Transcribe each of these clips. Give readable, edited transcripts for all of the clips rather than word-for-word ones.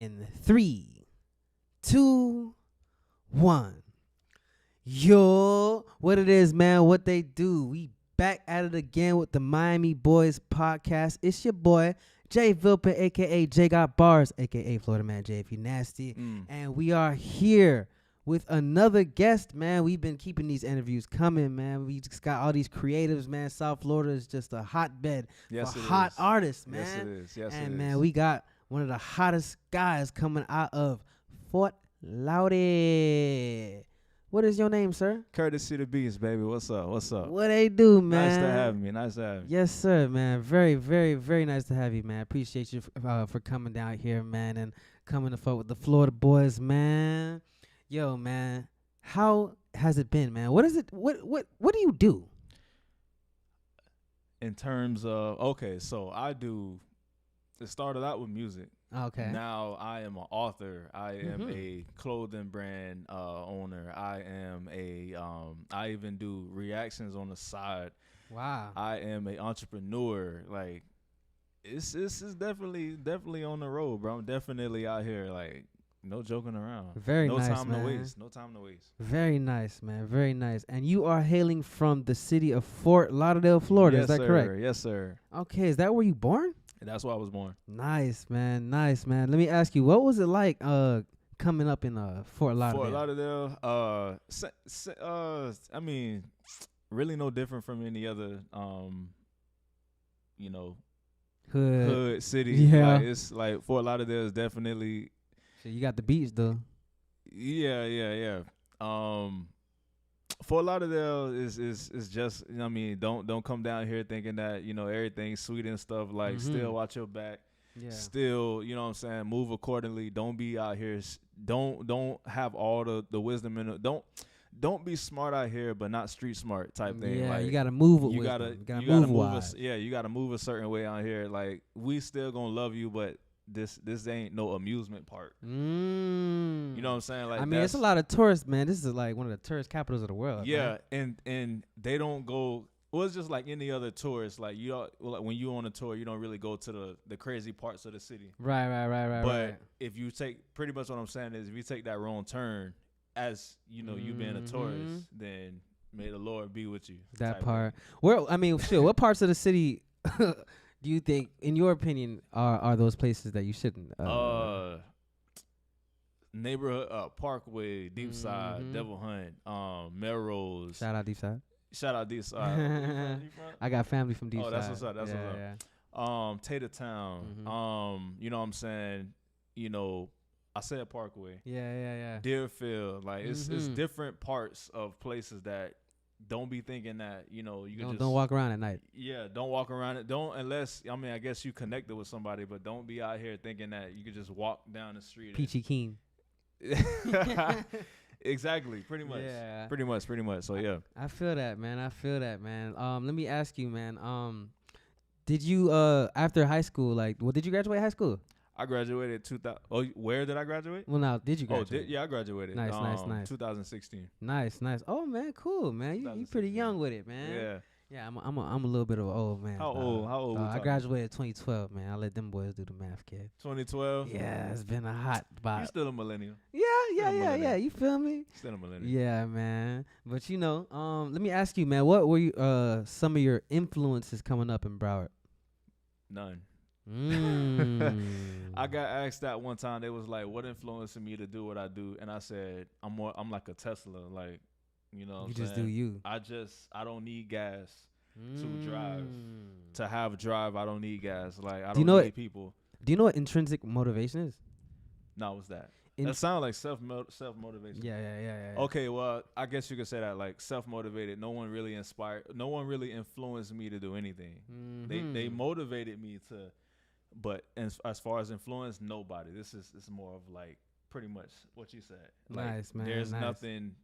In 3, 2, 1. Yo, what it is, man, what they do. We back at it again with the Miami Boys Podcast. It's your boy, Jay Vilpin, a.k.a. Jay Got Bars, a.k.a. Florida Man Jay if you nasty. And we are here with another guest, man. We've been keeping these interviews coming, man. We just got all these creatives, man. South Florida is just a hotbed for hot artists, man. Yes, it is. Yes, and, it is. man, we got one of the hottest guys coming out of Fort Lauderdale. What is your name, sir? Courtesythebeast, baby. What's up? What's up? What they do, man? Nice to have me. Nice to have me. Yes, sir, man. Very, very, very nice to have you, man. Appreciate you for coming down here, man, and coming to fuck with the Florida boys, man. Yo, man, how has it been, man? What is it? What do you do? In terms of, okay, so it started out with music. Okay. Now I am an author. I am a clothing brand owner. I even do reactions on the side. Wow. I am an entrepreneur. Like, it's definitely on the road, bro. I'm definitely out here, like, no joking around. Very nice, man. No time to waste. No time to waste. Very nice, man. Very nice. And you are hailing from the city of Fort Lauderdale, Florida. Yes, is that sir. correct? Yes, sir. Okay. Is that where you born? That's where I was born. Nice, man. Nice, man. Let me ask you, what was it like coming up in Fort Lauderdale? Fort Lauderdale, I mean, really no different from any other, hood city. Yeah. Like, it's like Fort Lauderdale is definitely. So you got the beach, though. Yeah. Fort Lauderdale is just, don't come down here thinking that, everything's sweet and stuff. Like, still watch your back. Yeah. Still, you know what I'm saying, move accordingly. Don't be out here. Don't have all the wisdom in it. Don't be smart out here, but not street smart type thing. Yeah, like, you gotta move with you wisdom. gotta move move wise. you gotta move a certain way out here. Like, we still gonna love you, but this ain't no amusement park. You know what I'm saying? Like, I mean, it's a lot of tourists, man. This is like one of the tourist capitals of the world. Yeah, man. and they don't go. Well, it's just like any other tourist. Like, when you on a tour, you don't really go to the crazy parts of the city. Right. But if you take, pretty much what I'm saying is, if you take that wrong turn, as you being a tourist, then may the Lord be with you. That part. Well, I mean, shit. What parts of the city do you think, in your opinion, are those places that you shouldn't? Neighborhood, Parkway, Deep Side, Devil Hunt, Melrose. Shout out Deep Side. Shout out Deep Side. I got family from Deep Side. Oh, that's what's up. That's what's up. Yeah. Tater Town. You know what I'm saying? I said Parkway. Yeah. Deerfield. Like, it's different parts of places that don't be thinking that, you can don't walk around at night. Yeah, don't walk around it. Don't, unless, I guess you connected with somebody, but don't be out here thinking that you could just walk down the street. Peachy Keen. Exactly, pretty much. Yeah. Pretty much. So yeah. I feel that, man. Let me ask you, man. Did you after high school, did you graduate high school? I graduated 2000. Oh, where did I graduate? Well, now, did you graduate? Yeah, I graduated. Nice. 2016. Nice. Oh, man, cool, man. You pretty young with it, man. Yeah. Yeah, I'm a little bit of an old man. How old? I graduated 2012, man. I let them boys do the math, kid. 2012. Yeah, it's been a hot vibe. You still a millennial. Yeah. You feel me? Still a millennial. Yeah, man. But let me ask you, man. What were you some of your influences coming up in Broward? None. I got asked that one time. They was like, "What influenced me to do what I do?" And I said, "I'm like a Tesla. Like, you just do you. I don't need gas to drive. To have drive, I don't need gas. Like, I don't need people." Do you know what intrinsic motivation is? No, what's that? That sounds like self motivation. Yeah. Okay, well, I guess you could say that, like, self motivated. No one really inspired. No one really influenced me to do anything. They motivated me to. But as far as influence, nobody. This is more of, like, pretty much what you said. Like, nice, man. There's nice. nothing.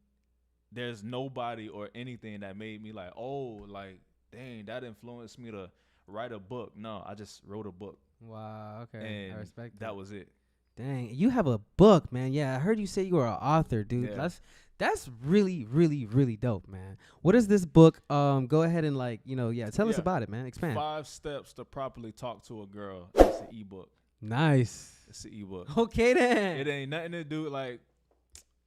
There's nobody or anything that made me like, oh, like, dang, that influenced me to write a book. No, I just wrote a book. Wow. Okay. And I respect that was it. Dang, you have a book, man. Yeah, I heard you say you were an author, dude. Yeah. That's really, really, really dope, man. What is this book? Go ahead and tell us about it, man. Expand. 5 steps to properly talk to a girl. It's an ebook. Nice. It's an ebook. Okay then. It ain't nothing to do like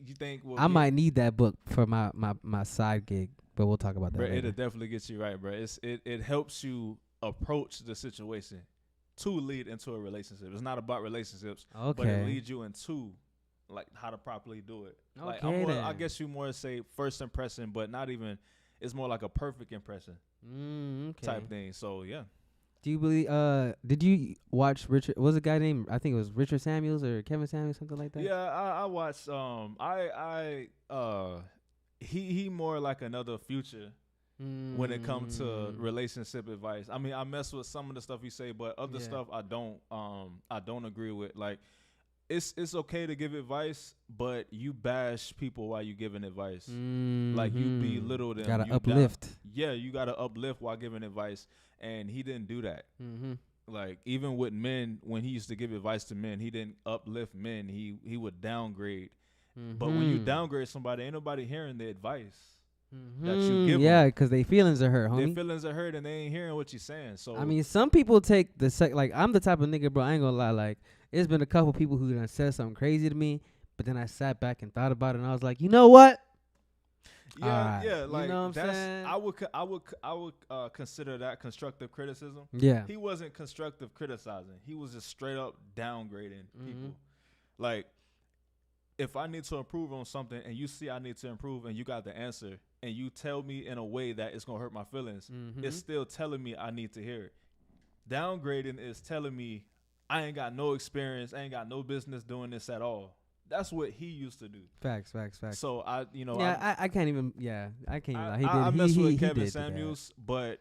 you think. Well, I might need that book for my side gig, but we'll talk about that bro, later. it'll definitely get you right, bro. It helps you approach the situation to lead into a relationship. It's not about relationships, but it leads you into like how to properly do it. Like I guess you more say first impression, but not even. It's more like a perfect impression type thing. So yeah. Do you believe? Did you watch Richard? What was a guy named? I think it was Richard Samuels or Kevin Samuels, something like that. Yeah, I watched. He more like another Future when it comes to relationship advice. I mean, I mess with some of the stuff he say, but other stuff I don't agree with. Like, it's okay to give advice, but you bash people while you giving advice. Like you belittle them. Gotta uplift. You gotta uplift while giving advice, and he didn't do that. Like even with men, when he used to give advice to men, he didn't uplift men. He would downgrade. But when you downgrade somebody, ain't nobody hearing the advice that you give them. Yeah, because their feelings are hurt, homie. Their feelings are hurt, and they ain't hearing what you're saying. So I mean, some people take the like I'm the type of nigga, bro. I ain't gonna lie. Like it's been a couple people who done said something crazy to me, but then I sat back and thought about it, and I was like, you know what? Yeah, yeah, like you know what I'm saying? I would consider that constructive criticism. Yeah, he wasn't constructive criticizing. He was just straight up downgrading people. Like, if I need to improve on something and you see I need to improve and you got the answer and you tell me in a way that it's gonna hurt my feelings, it's still telling me I need to hear it. Downgrading is telling me I ain't got no experience, I ain't got no business doing this at all. That's what he used to do. Facts. So I can't even. Yeah, I can't even lie. He did. I mess with Kevin did Samuels, but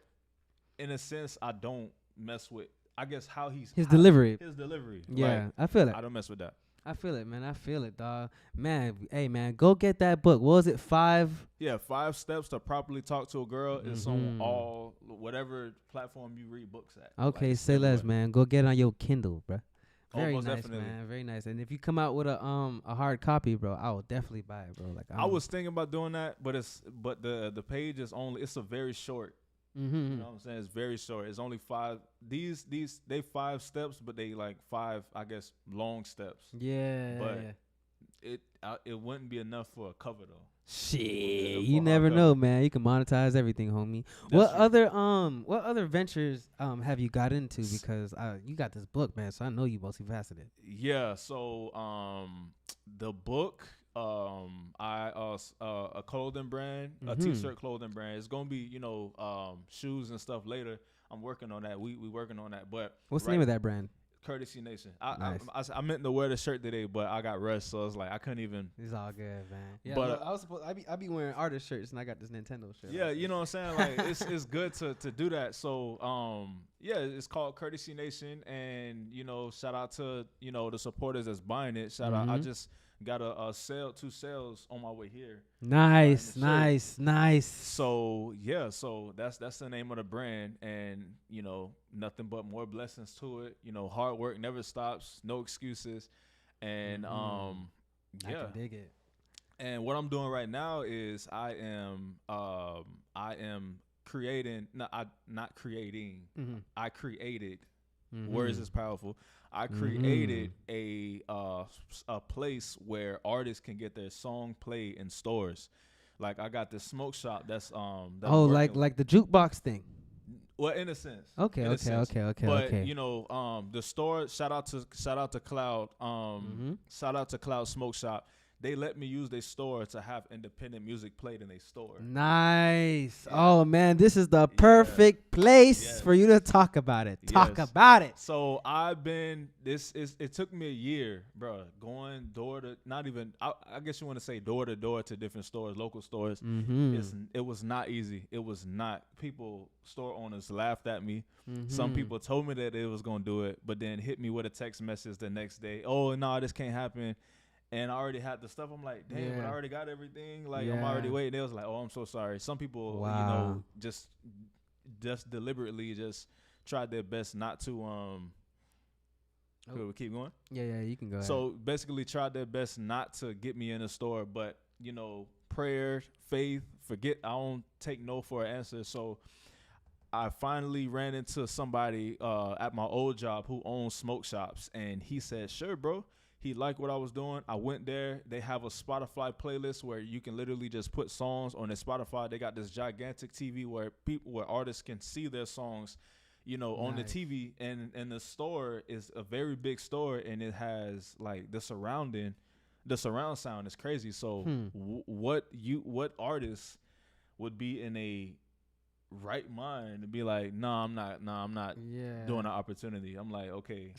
in a sense, I don't mess with. I guess his delivery. His delivery. Yeah, like, I feel it. I don't mess with that. I feel it, man. I feel it, dog. Man, hey, man, go get that book. What was it? 5? Yeah, 5 steps to properly talk to a girl. It's on all whatever platform you read books at. Okay, like, say less, man. Go get it on your Kindle, bro. Very Almost nice, definitely. man. Very nice. And if you come out with a hard copy, bro, I will definitely buy it, bro. Like I was thinking about doing that, but the page is only a very short. You know what I'm saying? It's very short. It's only 5. These they 5 steps, but they like 5, I guess, long steps. Yeah. But it wouldn't be enough for a cover though. Shit, you never know, man. You can monetize everything, homie. What other ventures have you got into? Because you got this book, man, so I know you multifaceted. Yeah, so the book, a clothing brand, a t-shirt clothing brand. It's gonna be shoes and stuff later. I'm working on that. We working on that. But what's the name of that brand? Courtesy Nation. Nice. I meant to wear the shirt today, but I got rushed, so it's like I couldn't even. It's all good, man. Yeah, but I be wearing artist shirts, and I got this Nintendo shirt. Yeah, you know what I'm saying. Like it's good to do that. So it's called Courtesy Nation, and shout out to the supporters that's buying it. Shout out. I just got a sale, 2 sales on my way here. Nice. So that's the name of the brand, and nothing but more blessings to it. Hard work never stops, no excuses, and I can dig it. And what I'm doing right now is I am creating. Not creating. I created. Words is powerful. I created a place where artists can get their song played in stores. Like I got this smoke shop that's like the jukebox thing. Well, in a sense. Okay. But the store, shout out to Cloud, shout out to Cloud Smoke Shop. They let me use their store to have independent music played in their store. Nice. Yeah. Oh, man, this is the perfect place for you to talk about it. Talk about it. So it took me a year, bro, going door to, not even, I guess you want to say door to door to different stores, local stores. It was not easy. It was not. Store owners laughed at me. Some people told me that they was going to do it, but then hit me with a text message the next day. Oh, no, this can't happen. And I already had the stuff. I'm like, damn, but I already got everything. Like, I'm already waiting. They was like, oh, I'm so sorry. Some people, just deliberately just tried their best not to. Could we keep going? Yeah, you can go ahead. So basically, tried their best not to get me in the store. But prayer, faith, forget. I don't take no for an answer. So I finally ran into somebody at my old job who owns smoke shops, and he said, "Sure, bro." He liked what I was doing. I went there. They have a Spotify playlist where you can literally just put songs on their Spotify. They got this gigantic TV where artists can see their songs, on the TV. And the store is a very big store, and it has like the surround sound is crazy. So what artists would be in a right mind to be like, I'm not doing an opportunity. I'm like, okay.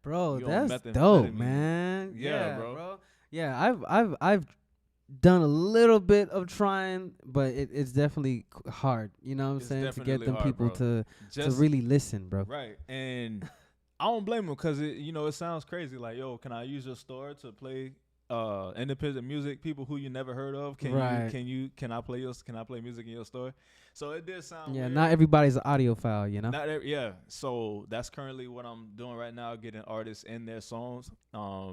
Bro, that's dope, man. Yeah, bro. Yeah, I've done a little bit of trying, but it's definitely hard. You know what I'm saying? To get them people to really listen, bro. Right. And I don't blame them because it sounds crazy. Like, yo, can I use your store to play independent music? People who you never heard of. Can I play music in your store? So it did sound weird. Not everybody's an audiophile, So that's currently what I'm doing right now, getting artists and their songs. Played.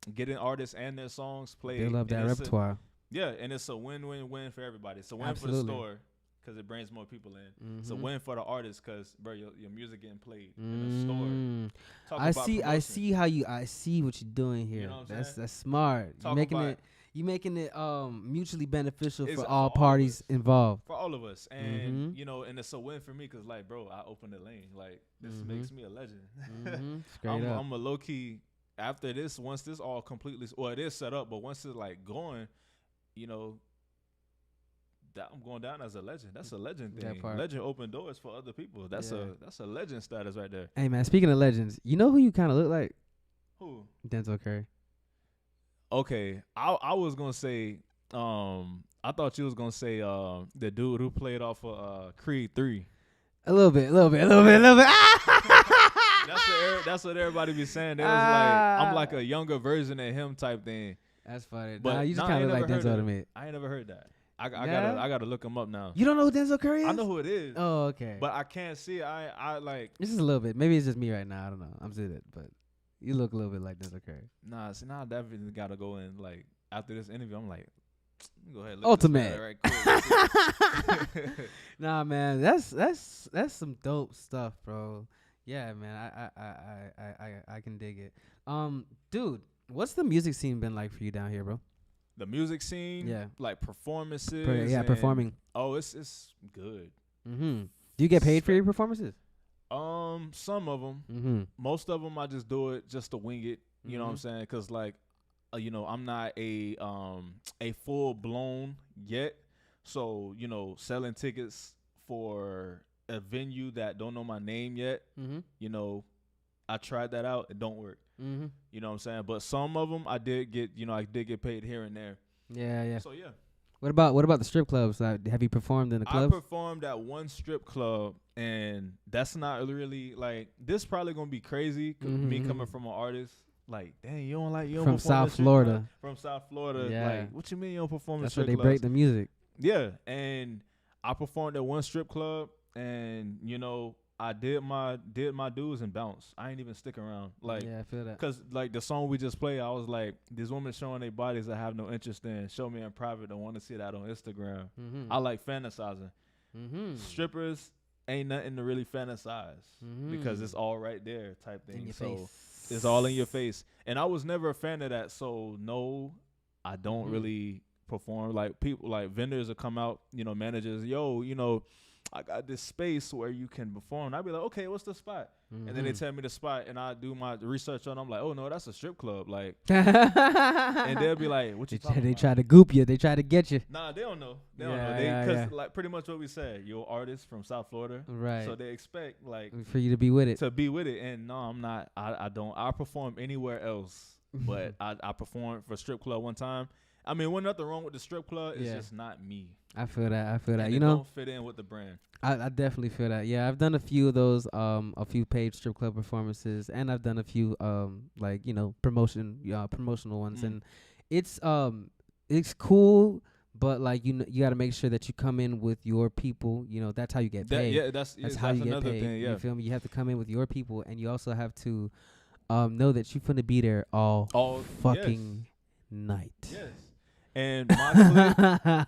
They love that repertoire. And it's a win-win-win for everybody. It's a win for the store because it brings more people in. Mm-hmm. It's a win for the artist because, bro, your music getting played in the store. I see what you're doing here. You know what that's smart. You're making it mutually beneficial for all parties involved. For all of us. And, and it's a win for me because, like, bro, I opened the lane. Like, this makes me a legend. I'm a low-key, after this, once this all completely, it is set up, but once it's, like, going, that I'm going down as a legend. That's a legend thing. Legend open doors for other people. That's a legend status right there. Hey, man, speaking of legends, you know who you kind of look like? Who? Denzel Curry. Okay, I was gonna say, I thought you was gonna say, the dude who played off of Creed 3. A little bit. That's what everybody be saying. They was like, I'm like a younger version of him type thing. That's funny. But you just kind of look like Denzel to me. I ain't never heard that. I gotta look him up now. You don't know who Denzel Curry is? I know who it is. Oh, okay. But I can't see it. I like. This is a little bit. Maybe it's just me right now. I don't know. I'm seeing it, but you look a little bit like Denzel Curry. Nah, see, now I definitely gotta go in. Like after this interview, I'm like, go ahead. Look Ultimate. Right, cool. Nah, man, that's some dope stuff, bro. Yeah, man, I can dig it. Dude, what's the music scene been like for you down here, bro? The music scene, like performances, performing. Oh, it's good. Mm-hmm. Do you get paid for your performances? Some of them. Mm-hmm. Most of them, I just do it just to wing it. You know what I'm saying? Because like, I'm not a full blown yet. So selling tickets for a venue that don't know my name yet. Mm-hmm. I tried that out. It don't work. Mm-hmm. You know what I'm saying? But some of them I did get paid here and there. Yeah. So yeah. What about the strip clubs? Have you performed in the clubs? I performed at one strip club, and that's not really like, this probably gonna be crazy. Me coming from an artist, like, dang, you don't from South Florida. From South Florida, like, what you mean you don't perform? That's where they break the music. Yeah, and I performed at one strip club, and I did my dues and bounced. I ain't even stick around. Like, yeah, I feel that. Cause like the song we just played, I was like, these women showing their bodies I have no interest in. Show me in private. Don't want to see that on Instagram. Mm-hmm. I like fantasizing. Mm-hmm. Strippers ain't nothing to really fantasize because it's all right there type thing. It's all in your face. And I was never a fan of that. So no, I don't really perform. Like people, like vendors will come out, managers, I got this space where you can perform. I'd be like, okay, what's the spot? Mm-hmm. And then they tell me the spot, and I do my research on. I'm like, oh no, that's a strip club. Like, and they'll be like, what you talking about? They try to goop you. They try to get you. Nah, they don't know. They don't know. Because like pretty much what we said, you're an artist from South Florida, right? So they expect like for you to be with it. And no, I'm not. I don't. I perform anywhere else, but I performed for a strip club one time. I mean, wasn't nothing wrong with the strip club. It's just not me. I feel that. And it don't fit in with the brand. I definitely feel that. Yeah, I've done a few of those, a few paid strip club performances, and I've done a few, promotional ones, and it's cool. But like you got to make sure that you come in with your people. That's how you get paid. That's how you get paid. Thing, yeah. You feel me? You have to come in with your people, and you also have to know that you're gonna be there all fucking night. Yes. And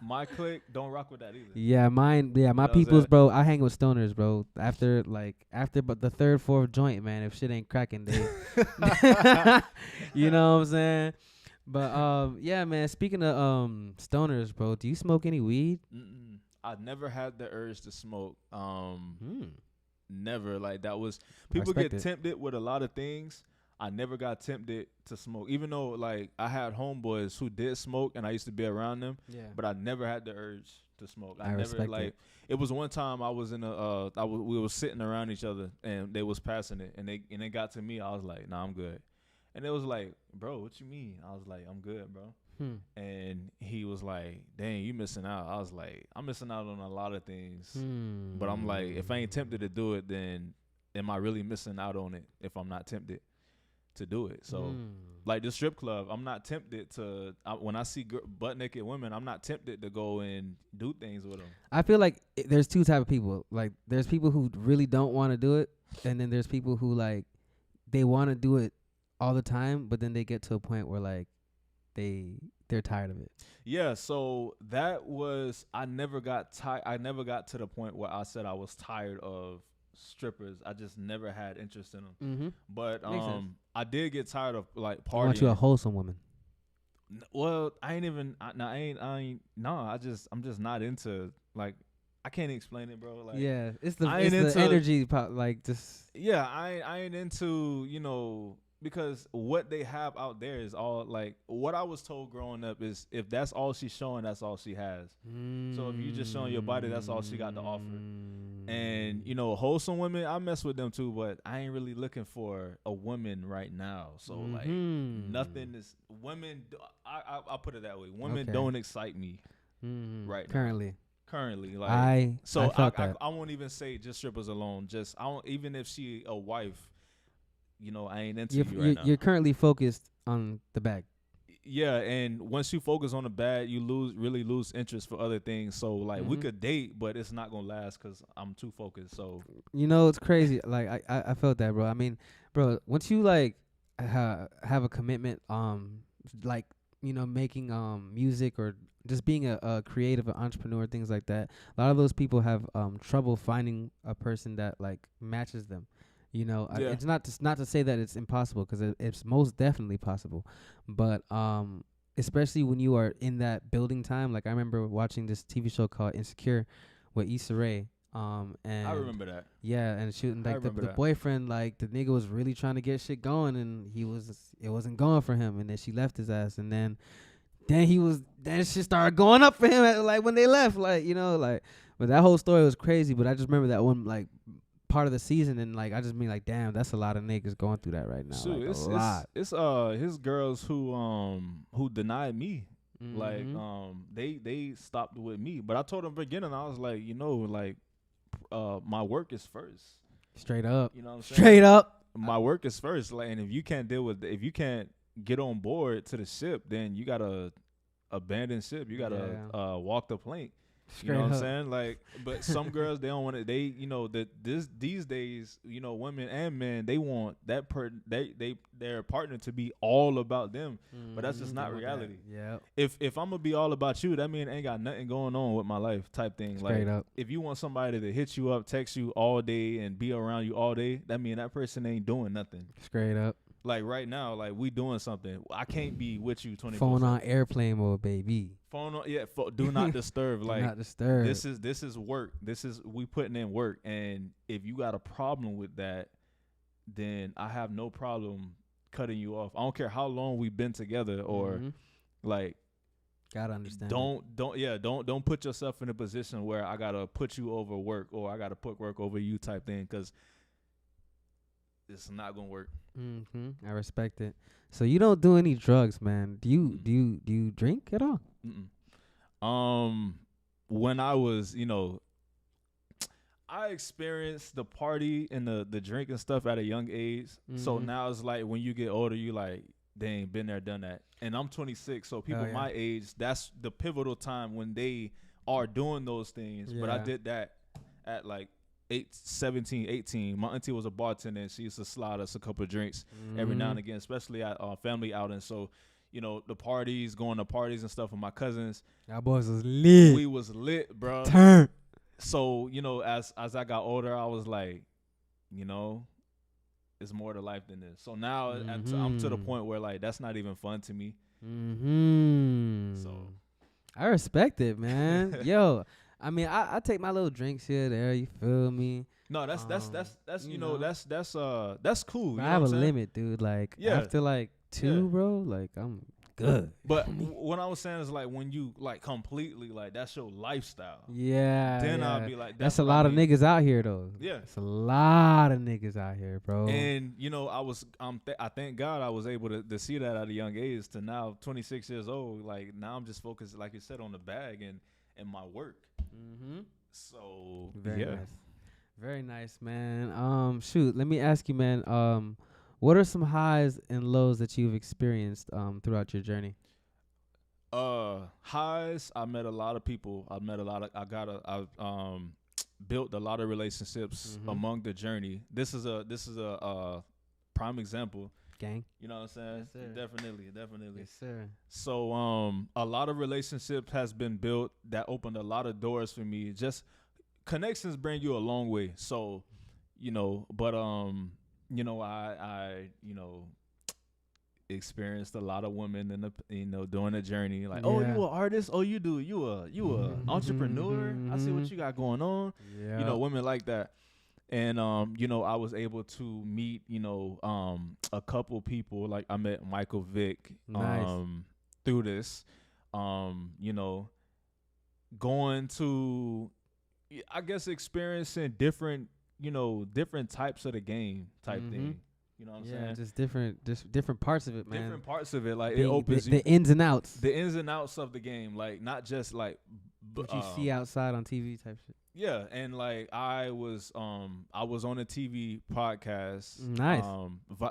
my clique don't rock with that either. Yeah, mine. Yeah, my You know what I'm people's, saying? bro. I hang with stoners, bro. After, but the third, fourth joint, man. If shit ain't cracking, they, you know what I'm saying. But yeah, man. Speaking of stoners, bro. Do you smoke any weed? I never had the urge to smoke. Hmm. Never. Like that was I people respect get it. tempted with a lot of things. I never got tempted to smoke, even though like I had homeboys who did smoke and I used to be around them. Yeah. But I never had the urge to smoke. I never respect like it. it was one time I was in we were sitting around each other and they was passing it and they got to me. I was like, nah, I'm good. And it was like, bro, what you mean? I was like, I'm good, bro. And he was like, dang, you missing out. I was like, I'm missing out on a lot of things. But I'm like, if I ain't tempted to do it, then am I really missing out on it if I'm not tempted to do it? So like the strip club, I'm not tempted to when I see butt naked women, I'm not tempted to go and do things with them. I feel like there's two type of people. Like there's people who really don't want to do it, and then there's people who like they want to do it all the time, but then they get to a point where like they're tired of it. Yeah, so that was I never got to the point where I said I was tired of strippers. I just never had interest in them. Mm-hmm. But Makes sense. I did get tired of like partying. I want you a wholesome woman. Well, I'm just not into like I can't explain it, bro. Like Yeah, it's the I ain't the into- energy like just yeah, I ain't into, because what they have out there is all like what I was told growing up is if that's all she's showing, that's all she has. So if you just showing your body, that's all she got to offer. And wholesome women, I mess with them too, but I ain't really looking for a woman right now. So like nothing is women. I put it that way. Women Okay. don't excite me right currently. now. Currently, like I felt I that. won't even say just strippers alone. Just I don't, even if she a wife, I ain't into you right now. You're currently focused on the bag. Yeah, and once you focus on the bad, you really lose interest for other things. So like we could date, but it's not gonna last because I'm too focused. So It's crazy. Like I felt that, bro. I mean, bro, once you like have a commitment, like making music or just being a creative, an entrepreneur, things like that. A lot of those people have trouble finding a person that like matches them. Yeah. It's not to say that it's impossible because it's most definitely possible, but especially when you are in that building time. Like I remember watching this TV show called Insecure with Issa Rae. And I remember that. Yeah, and shooting like the that. boyfriend, like the nigga was really trying to get shit going, and it wasn't going for him, and then she left his ass, and then shit started going up for him like when they left, like but that whole story was crazy. But I just remember that one like part of the season, and like I just mean like, damn, that's a lot of niggas going through that right now. Shoot, like, it's a lot. It's his girls who denied me. Like they stopped with me, but I told them beginning I was like, my work is first. Straight up. You know what I'm saying? Straight up. My work is first. Like, and if you can't get on board to the ship, then you gotta abandon ship. You gotta walk the plank. Straight you know what up. I'm saying? Like, but some girls they don't want it. These days, women and men, they want their partner to be all about them. But that's just not reality. Yeah. If I'm gonna be all about you, that mean ain't got nothing going on with my life type thing. Straight like up. if you want somebody to hit you up, text you all day and be around you all day, that mean that person ain't doing nothing. Straight up. Like right now, like we doing something. I can't be with you 24/7. Phone on airplane mode, baby. Phone on, do not disturb. Like, do not disturb. This is work. We putting in work. And if you got a problem with that, then I have no problem cutting you off. I don't care how long we've been together or like. Gotta understand. Don't put yourself in a position where I gotta put you over work or I gotta put work over you type thing, because it's not gonna work. I respect it. So you don't do any drugs, man? Do you drink at all? When I was, I experienced the party and the drink and stuff at a young age. So now it's like when you get older, you like, dang, been there, done that. And I'm 26, so people my age, that's the pivotal time when they are doing those things. But I did that at like 17, 18. My auntie was a bartender and she used to slide us a couple of drinks every now and again, especially at family outings. So, the parties, going to parties and stuff with my cousins. Y'all boys was lit. We was lit, bro. Turn. So, as I got older, I was like, it's more to life than this. So now I'm to the point where like that's not even fun to me. So I respect it, man. Yo, I mean, I take my little drinks here, there. You feel me? No, that's cool. I have a limit, dude. Like after like 2, bro, like I'm good. But what I was saying is like when you like completely like that's your lifestyle. Yeah. Then I'll be like, that's a lot of niggas out here though. Yeah, it's a lot of niggas out here, bro. And I thank God I was able to see that at a young age to now 26 years old. Like now I'm just focused, like you said, on the bag and my work. So very nice. Very nice, man. Shoot, let me ask you, man. What are some highs and lows that you've experienced throughout your journey? Highs, I met a lot of people. I built a lot of relationships among the journey. This is a prime example. Gang. You know what I'm saying? Yes, Definitely. Yes, sir. So a lot of relationships has been built that opened a lot of doors for me. Just connections bring you a long way. So, but I experienced a lot of women in the during the journey. Like, oh, you an artist? Oh, you a entrepreneur? I see what you got going on. Yeah. Women like that. And I was able to meet a couple people. Like I met Michael Vick through this. Going to, I guess, experiencing different types of the game type thing. You know what I'm saying? Just different parts of it, man. Different parts of it. Like it opens the ins and outs. The ins and outs of the game. Like not just like what you see outside on TV type shit. Yeah, and like I was on a TV podcast. Nice.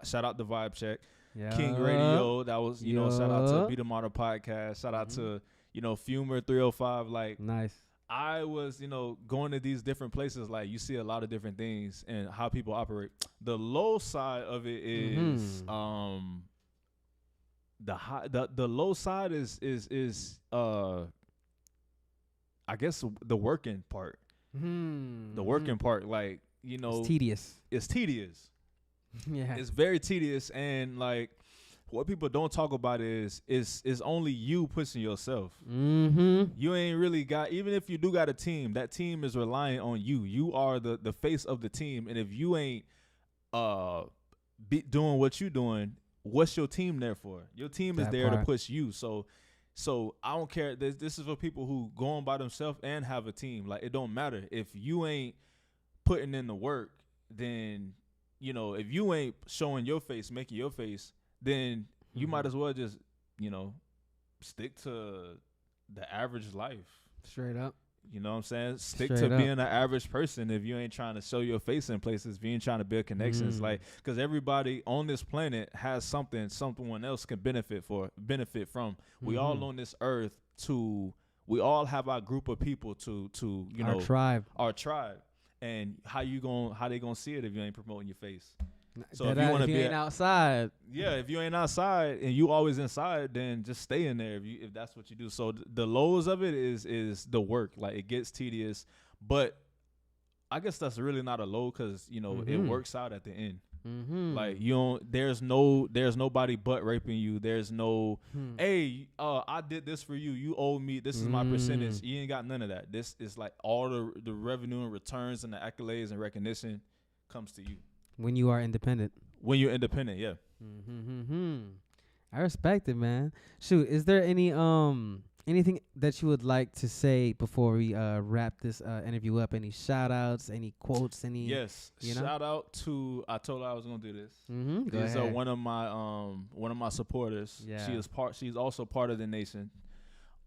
Shout out to Vibe Check. Yeah. King Radio. That was shout out to Be the Modern Podcast. Shout out to Fumer 305. Like nice. I was, going to these different places. Like you see a lot of different things and how people operate. The low side of it is, the low side is I guess the working part. The working part, like it's tedious. It's tedious. Yeah, it's very tedious, and like. What people don't talk about is only you pushing yourself. You ain't really got, even if you do got a team, that team is relying on you. You are the face of the team. And if you ain't doing what you doing, what's your team there for? Your team is there to push you. So I don't care. This is for people who go on by themselves and have a team. Like it don't matter. If you ain't putting in the work, then, if you ain't showing your face, making your face, then you might as well just, stick to the average life. Straight up. You know what I'm saying? Stick to being an average person if you ain't trying to show your face in places, if you ain't trying to build connections. Like, because everybody on this planet has something someone else can benefit from. We all on this earth we all have our group of people to our tribe. And how they gonna see it if you ain't promoting your face? So if you want to be outside, if you ain't outside and you always inside, then just stay in there if that's what you do. So the lows of it is the work. Like it gets tedious, but I guess that's really not a low because it works out at the end. Like there's nobody butt raping you. There's no hey, I did this for you. You owe me. This is my percentage. You ain't got none of that. This is like all the revenue and returns and the accolades and recognition comes to you. When you are independent. When you're independent, yeah. I respect it, man. Shoot, is there any anything that you would like to say before we wrap this interview up? Any shout outs, any quotes, any Yes. Shout out to I told her I was gonna do this. Go this ahead. Is one of my supporters. Yeah. She's also part of the nation.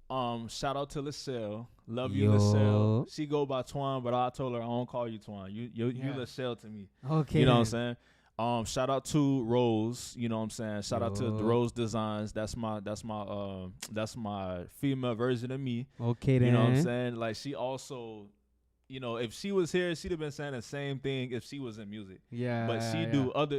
Shout out to LaSalle. Love you, LaSalle. She go by Twan, but I told her I don't call you Twan. You LaSalle to me. Okay. You know what I'm saying? Shout out to Rose. You know what I'm saying? Shout out to the Rose Designs. That's my female version of me. Okay, then. You know what I'm saying? Like she also, if she was here, she'd have been saying the same thing if she was in music. Yeah. But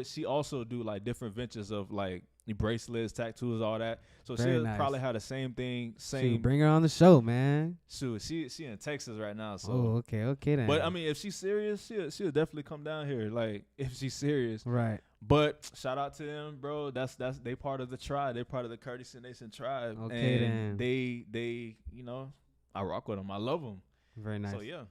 she also do like different ventures of like, bracelets, tattoos, all that. So Very she'll nice. probably have the same thing. Shoot, bring her on the show, man. Shoot, she in Texas right now. So. Oh, okay then. But I mean, if she's serious, she'll definitely come down here. Like if she's serious, right. But shout out to them, bro. That's they part of the tribe. They part of the Courtesy Nation tribe. Okay, and then. they I rock with them. I love them. Very nice. So yeah.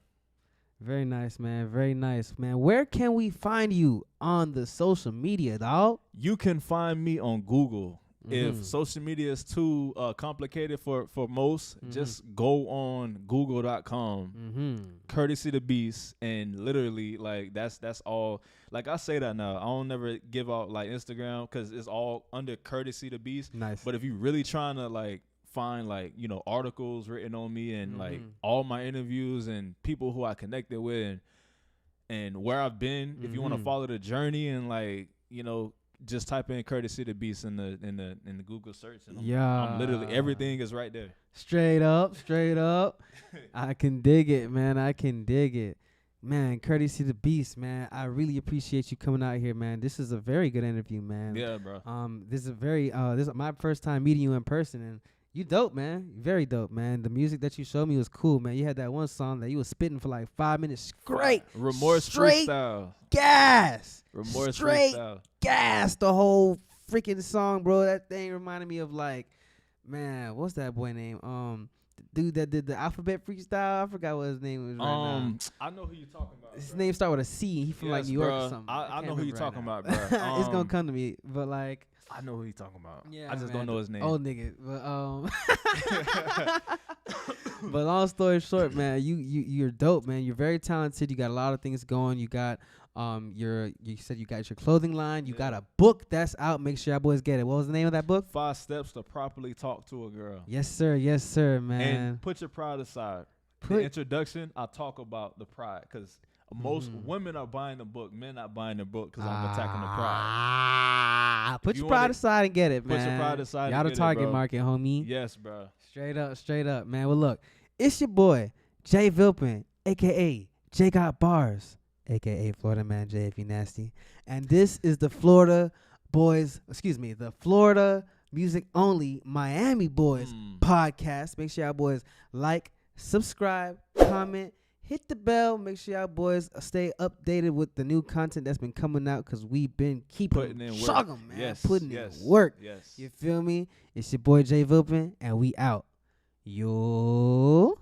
Very nice, man. Very nice, man. Where can we find you on the social media, dog? You can find me on Google. If social media is too complicated for most, just go on google.com, Courtesythebeast, and literally like that's all. Like I say that now, I don't never give out like Instagram because it's all under Courtesythebeast. Nice. But if you really trying to like find like articles written on me and like all my interviews and people who I connected with and where I've been, if you want to follow the journey and like just type in Courtesythebeast in the Google search, and I'm literally everything is right there. Straight up. I can dig it, man. Man, Courtesythebeast, man. I really appreciate you coming out here, man. This is a very good interview, man. Yeah, bro. This is my first time meeting you in person, and you dope, man. Very dope, man. The music that you showed me was cool, man. You had that one song that you was spitting for like 5 minutes straight. Remorse straight freestyle. Gas. Remorse straight freestyle. Gas. The whole freaking song, bro. That thing reminded me of like, man, what's that boy name? The dude that did the alphabet freestyle. I forgot what his name was right now. I know who you talking about. His name start with a C. He from like New York or something. I know who you talking about, bro. It's gonna come to me, but like. I know who you talking about. Yeah, I just man, don't know his name. Old nigga, but but long story short, man, you're dope, man. You're very talented. You got a lot of things going. You got you said you got your clothing line. You got a book that's out. Make sure y'all boys get it. What was the name of that book? 5 Steps to Properly Talk to a Girl. Yes, sir, man. And put your pride aside. The introduction, I talk about the pride because most women are buying the book. Men not buying the book because I'm attacking the pride. Put your pride aside and get it, man. Put your pride aside. Y'all the target market, homie. Yes, bro. Straight up, man. Well, look, it's your boy Jay Vilpin, aka Jay Got Bars, aka Florida Man Jay if you nasty, and this is the Florida Music Only Miami Boys podcast. Make sure y'all boys like, subscribe, comment. Hit the bell. Make sure y'all boys stay updated with the new content that's been coming out because we've been putting in work. Man. Yes, putting in work. Yes. You feel me? It's your boy Jay Vilpin, and we out. Yo.